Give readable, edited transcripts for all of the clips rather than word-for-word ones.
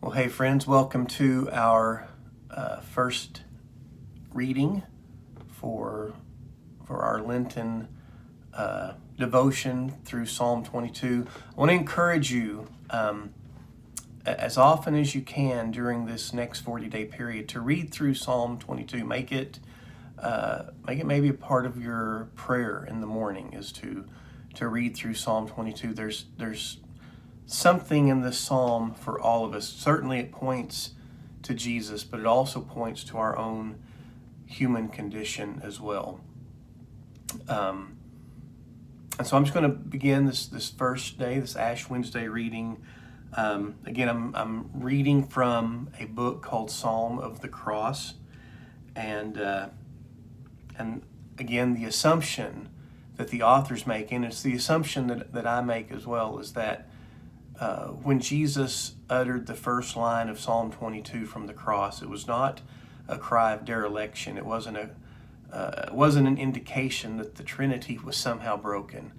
Well, hey friends, welcome to our first reading for our Lenten devotion through Psalm 22. I want to encourage you, as often as you can during this next 40-day period, to read through Psalm 22. Make it maybe a part of your prayer in the morning, is to read through Psalm 22. There's something in this psalm for all of us. Certainly it points to Jesus, but it also points to our own human condition as well. And so I'm just going to begin this first day, this Ash Wednesday reading. Again, I'm reading from a book called Psalm of the Cross, and again, the assumption that the author's making, it's the assumption that I make as well, is that when Jesus uttered the first line of Psalm 22 from the cross, it was not a cry of dereliction. It wasn't an indication that the Trinity was somehow broken,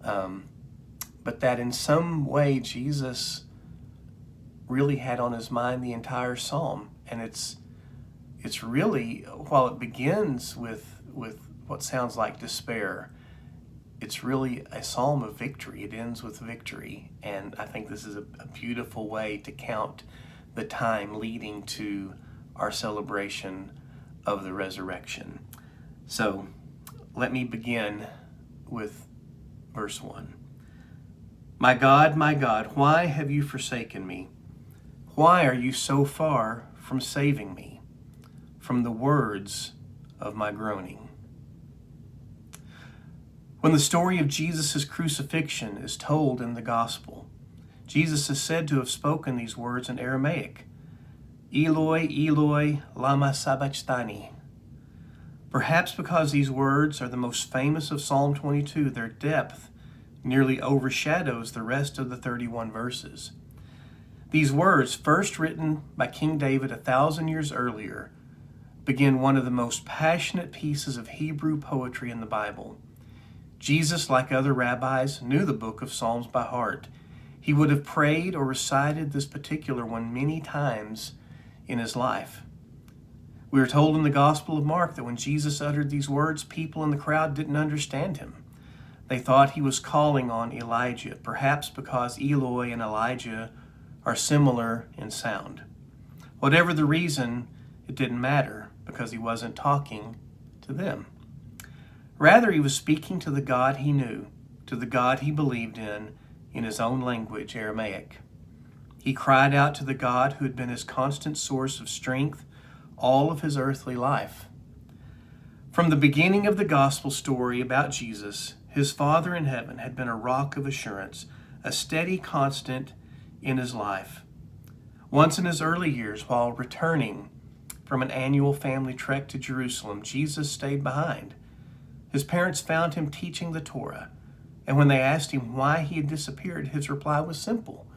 but that in some way Jesus really had on his mind the entire psalm. And it's really, while it begins with what sounds like despair, it's really a psalm of victory. It ends with victory. And I think this is a beautiful way to count the time leading to our celebration of the resurrection. So let me begin with verse 1. My God, why have you forsaken me? Why are you so far from saving me from the words of my groaning? When the story of Jesus' crucifixion is told in the gospel, Jesus is said to have spoken these words in Aramaic, Eloi, Eloi, lama sabachthani. Perhaps because these words are the most famous of Psalm 22, their depth nearly overshadows the rest of the 31 verses. These words, first written by King David 1,000 years earlier, begin one of the most passionate pieces of Hebrew poetry in the Bible. Jesus, like other rabbis, knew the book of Psalms by heart. He would have prayed or recited this particular one many times in his life. We are told in the Gospel of Mark that when Jesus uttered these words, people in the crowd didn't understand him. They thought he was calling on Elijah, perhaps because Eloi and Elijah are similar in sound. Whatever the reason, it didn't matter, because he wasn't talking to them. Rather, he was speaking to the God he knew, to the God he believed in his own language, Aramaic. He cried out to the God who had been his constant source of strength all of his earthly life. From the beginning of the gospel story about Jesus, his Father in heaven had been a rock of assurance, a steady constant in his life. Once in his early years, while returning from an annual family trek to Jerusalem, Jesus stayed behind. His parents found him teaching the Torah, and when they asked him why he had disappeared, his reply was simple.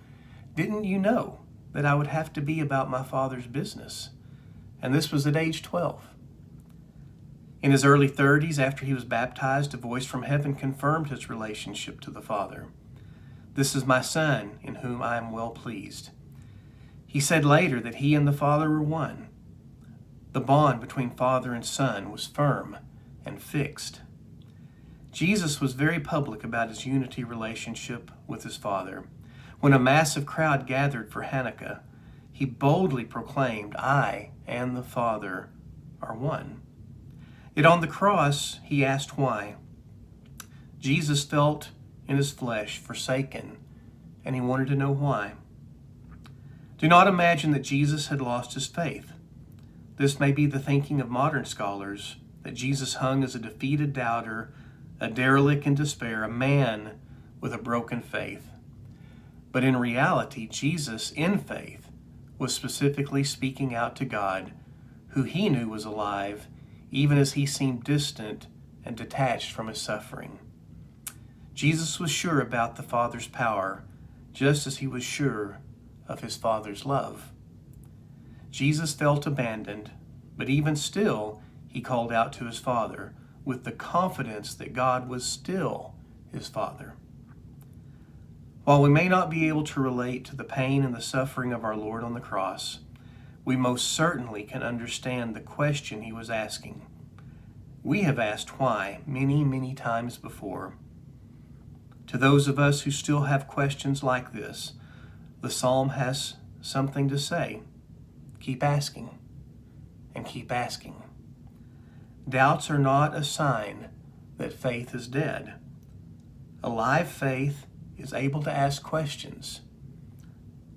Didn't you know that I would have to be about my Father's business? And this was at age 12. In his early 30s, after he was baptized, a voice from heaven confirmed his relationship to the Father. This is my Son, in whom I am well pleased. He said later that he and the Father were one. The bond between Father and Son was firm and fixed. Jesus was very public about his unity relationship with his Father. When a massive crowd gathered for Hanukkah, he boldly proclaimed, I and the Father are one. Yet on the cross, he asked why. Jesus felt in his flesh forsaken, and he wanted to know why. Do not imagine that Jesus had lost his faith. This may be the thinking of modern scholars, that Jesus hung as a defeated doubter, a derelict in despair, a man with a broken faith. But in reality, Jesus, in faith, was specifically speaking out to God, who he knew was alive, even as he seemed distant and detached from his suffering. Jesus was sure about the Father's power, just as he was sure of his Father's love. Jesus felt abandoned, but even still, he called out to his Father with the confidence that God was still his Father. While we may not be able to relate to the pain and the suffering of our Lord on the cross, we most certainly can understand the question he was asking. We have asked why many, many times before. To those of us who still have questions like this, the psalm has something to say. Keep asking and keep asking. Doubts are not a sign that faith is dead. A live faith is able to ask questions,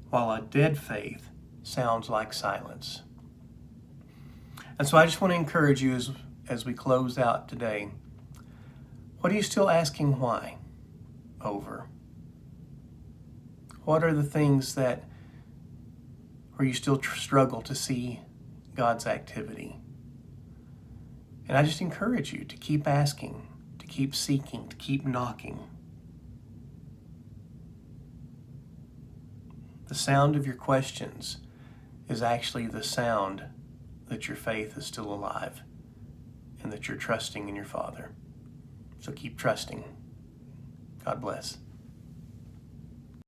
while a dead faith sounds like silence. And so I just want to encourage you as we close out today, what are you still asking why over? What are the things that where you still struggle to see God's activity? And I just encourage you to keep asking, to keep seeking, to keep knocking. The sound of your questions is actually the sound that your faith is still alive and that you're trusting in your Father. So keep trusting. God bless.